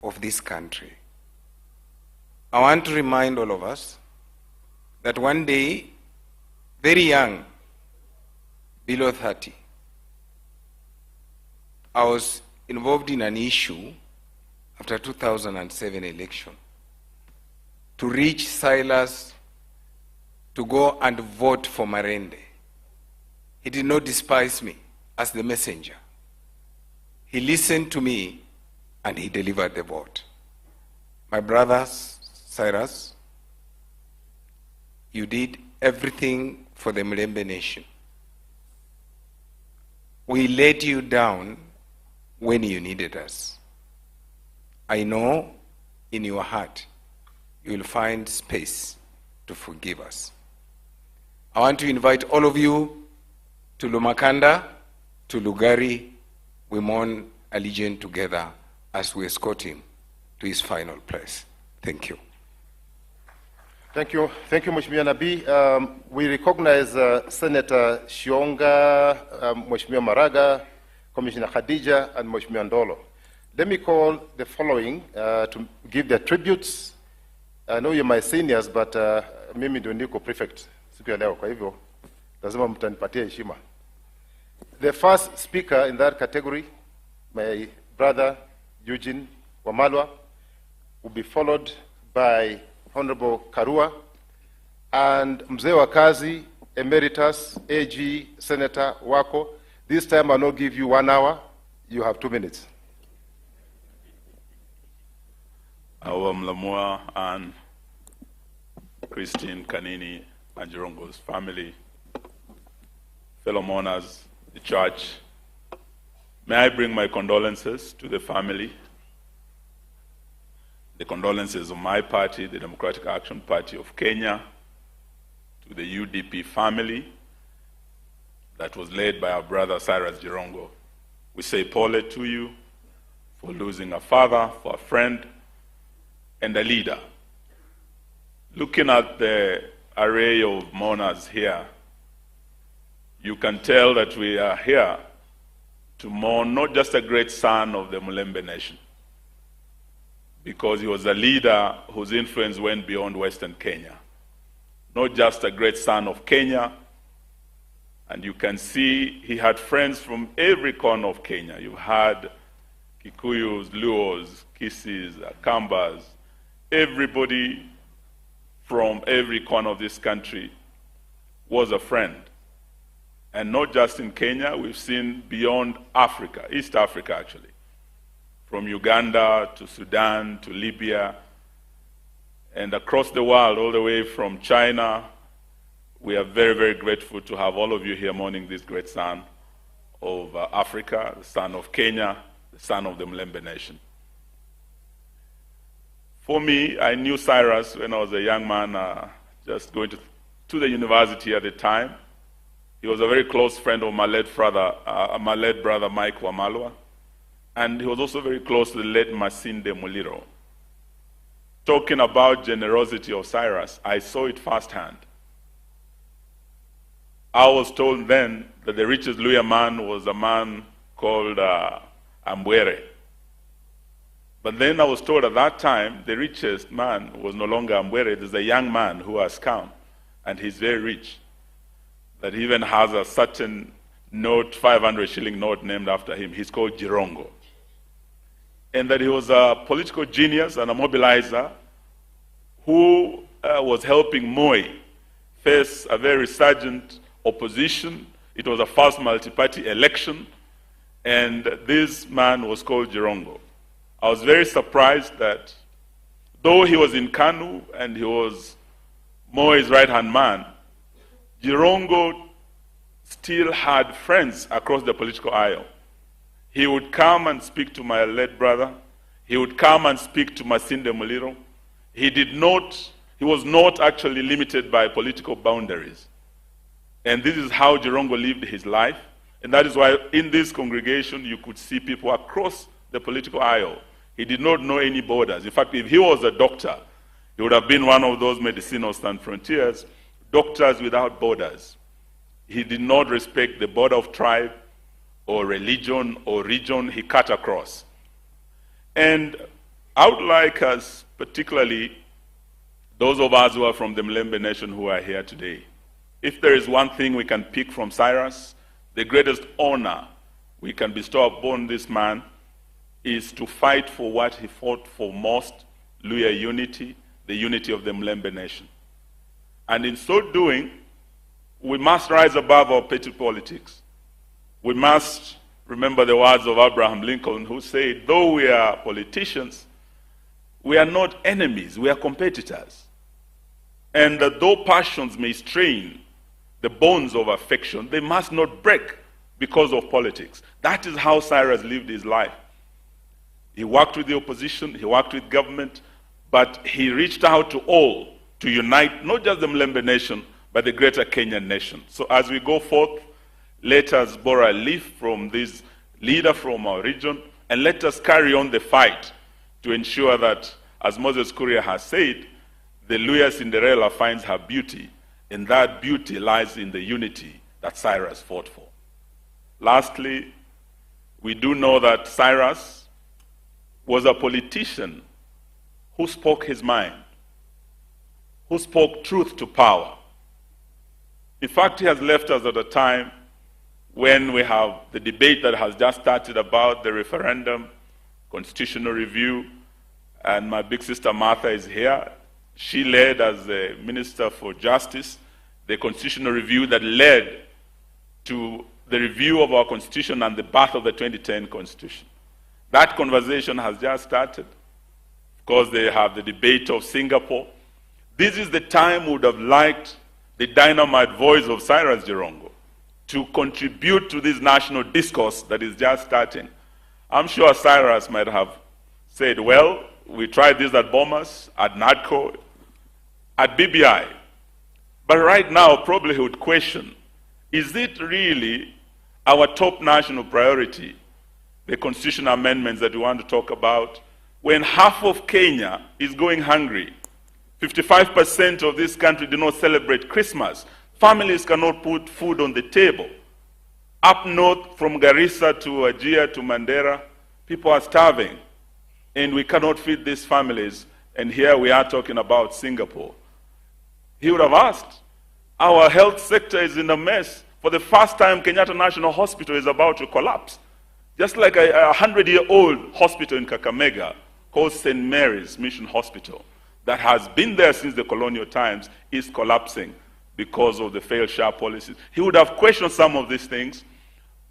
of this country. I want to remind all of us that one day, very young, below 30, I was involved in an issue after 2007 election to reach Cyrus to go and vote for Marende. He did not despise me as the messenger. He listened to me and he delivered the vote. My brothers, Cyrus, you did everything for the Mlembe nation. We let you down when you needed us. I know in your heart you will find space to forgive us. I want to invite all of you to Lumakanda, to Lugari. We mourn allegiance together as we escort him to his final place. Thank you. Thank you, Mheshimiwa Nabii. We recognize Senator Shionga, Mheshimiwa Maraga, Commissioner Khadija, and Mheshimiwa Ndolo. Let me call the following to give their tributes. I know you're my seniors, but mimi ndio niko prefect siku ya leo, kwa hivyo lazima mtanipatia heshima. The first speaker in that category, my brother Eugene Wamalwa, will be followed by Honorable Karua and Mzee wa Kazi, Emeritus AG Senator Wako. This time I'll not give you 1 hour, you have 2 minutes. Our Mlamua and Christine Kanini and Jirongo's family, fellow mourners, the church, may I bring my condolences to the family, the condolences of my party, the Democratic Action Party of Kenya, to the UDP family that was led by our brother Cyrus Jirongo. We say pole to you for losing a father, for a friend, and a leader. Looking at the array of mourners here, you can tell that we are here to mourn not just a great son of the Mlembe nation, because he was a leader whose influence went beyond Western Kenya. Not just a great son of Kenya, and you can see he had friends from every corner of Kenya. You had Kikuyus, Luos, Kisis, Kambas, everybody from every corner of this country was a friend. And not just in Kenya, we've seen beyond Africa, East Africa actually, from Uganda to Sudan to Libya, and across the world, all the way from China. We are very, very grateful to have all of you here mourning this great son of Africa, the son of Kenya, the son of the Mlembe nation. For me, I knew Cyrus when I was a young man, just going to the university at the time. He was a very close friend of my late brother Mike Wamalwa, and he was also very close to the late Masinde Muliro. Talking about generosity of Cyrus, I saw it firsthand. I was told then that the richest Luya man was a man called Ambwere. But then I was told at that time the richest man was no longer Ambwere. There's a young man who has come, and he's very rich, that he even has a certain note, 500 shilling note named after him. He's called Jirongo. And that he was a political genius and a mobilizer who was helping Moi face a very resurgent opposition. It was a first multi-party election, and this man was called Jirongo. I was very surprised that though he was in Kanu and he was Moi's right-hand man, Jirongo still had friends across the political aisle. He would come and speak to my late brother. He would come and speak to Masinde Muliro. He was not actually limited by political boundaries. And this is how Jirongo lived his life. And that is why in this congregation you could see people across the political aisle. He did not know any borders. In fact, if he was a doctor, he would have been one of those Medicinal Sans Frontiers, doctors without borders. He did not respect the border of tribe or religion or region. He cut across. And I would like us, particularly those of us who are from the Mlembe Nation who are here today, if there is one thing we can pick from Cyrus, the greatest honor we can bestow upon this man is to fight for what he fought for most, Luhya unity, the unity of the Mlembe Nation. And in so doing, we must rise above our petty politics. We must remember the words of Abraham Lincoln, who said, though we are politicians, we are not enemies, we are competitors. And though passions may strain the bonds of affection, they must not break because of politics. That is how Cyrus lived his life. He worked with the opposition, he worked with government, but he reached out to all to unite not just the Mlembe Nation, but the greater Kenyan nation. So as we go forth, let us borrow a leaf from this leader from our region, and let us carry on the fight to ensure that, as Moses Kuria has said, the Luhya Cinderella finds her beauty, and that beauty lies in the unity that Cyrus fought for. Lastly, we do know that Cyrus was a politician who spoke his mind, who spoke truth to power. In fact, he has left us at a time when we have the debate that has just started about the referendum, constitutional review, and my big sister Martha is here. She led, as the Minister for Justice, the constitutional review that led to the review of our constitution and the birth of the 2010 constitution. That conversation has just started. Of course, they have the debate of Singapore. This is the time we would have liked the dynamite voice of Cyrus Jirongo to contribute to this national discourse that is just starting. I'm sure Cyrus might have said, well, we tried this at Bomas, at NADCO, at BBI. But right now, probably he would question, is it really our top national priority, the constitutional amendments that we want to talk about, when half of Kenya is going hungry? 55% of this country do not celebrate Christmas. Families cannot put food on the table. Up north, from Garissa to Wajir to Mandera, people are starving. And we cannot feed these families. And here we are talking about Singapore. He would have asked, our health sector is in a mess. For the first time, Kenyatta National Hospital is about to collapse. Just like a 100-year-old hospital in Kakamega called St. Mary's Mission Hospital that has been there since the colonial times is collapsing because of the failed share policies. He would have questioned some of these things,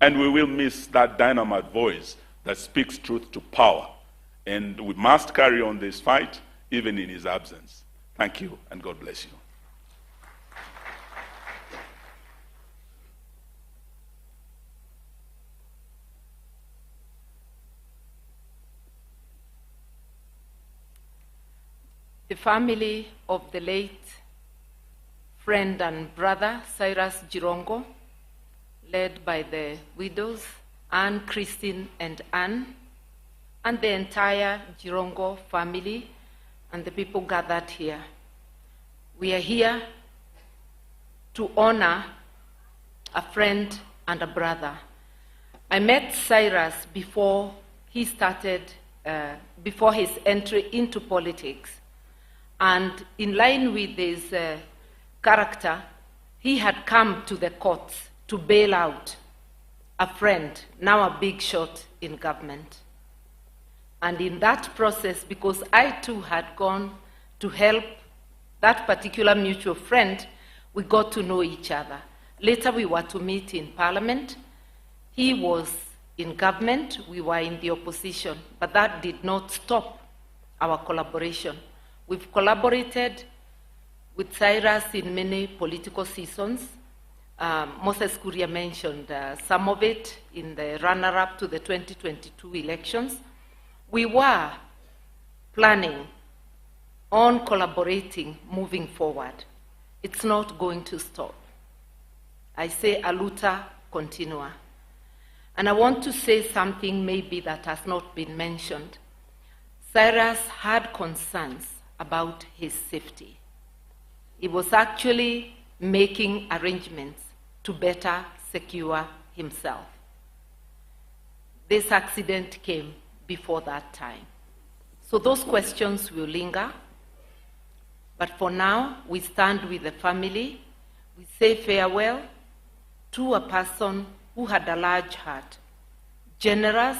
and we will miss that dynamite voice that speaks truth to power. And we must carry on this fight, even in his absence. Thank you, and God bless you. The family of the late friend and brother, Cyrus Jirongo, led by the widows, Anne, Christine, and Anne, and the entire Jirongo family, and the people gathered here. We are here to honor a friend and a brother. I met Cyrus before he started, before his entry into politics. And in line with his character, he had come to the courts to bail out a friend, now a big shot in government. And in that process, because I too had gone to help that particular mutual friend, we got to know each other. Later we were to meet in Parliament. He was in government, we were in the opposition, but that did not stop our collaboration. We've collaborated with Cyrus in many political seasons. Moses Kuria mentioned some of it in the runner-up to the 2022 elections. We were planning on collaborating moving forward. It's not going to stop. I say aluta continua. And I want to say something maybe that has not been mentioned. Cyrus had concerns about his safety. He was actually making arrangements to better secure himself. This accident came before that time. So those questions will linger. But for now, we stand with the family. We say farewell to a person who had a large heart, generous,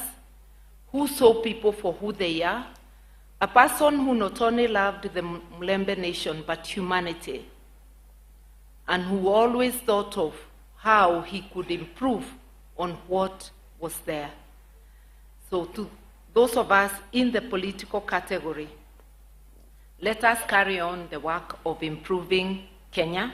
who saw people for who they are, a person who not only loved the Mulembe nation, but humanity, and who always thought of how he could improve on what was there. So to those of us in the political category, let us carry on the work of improving Kenya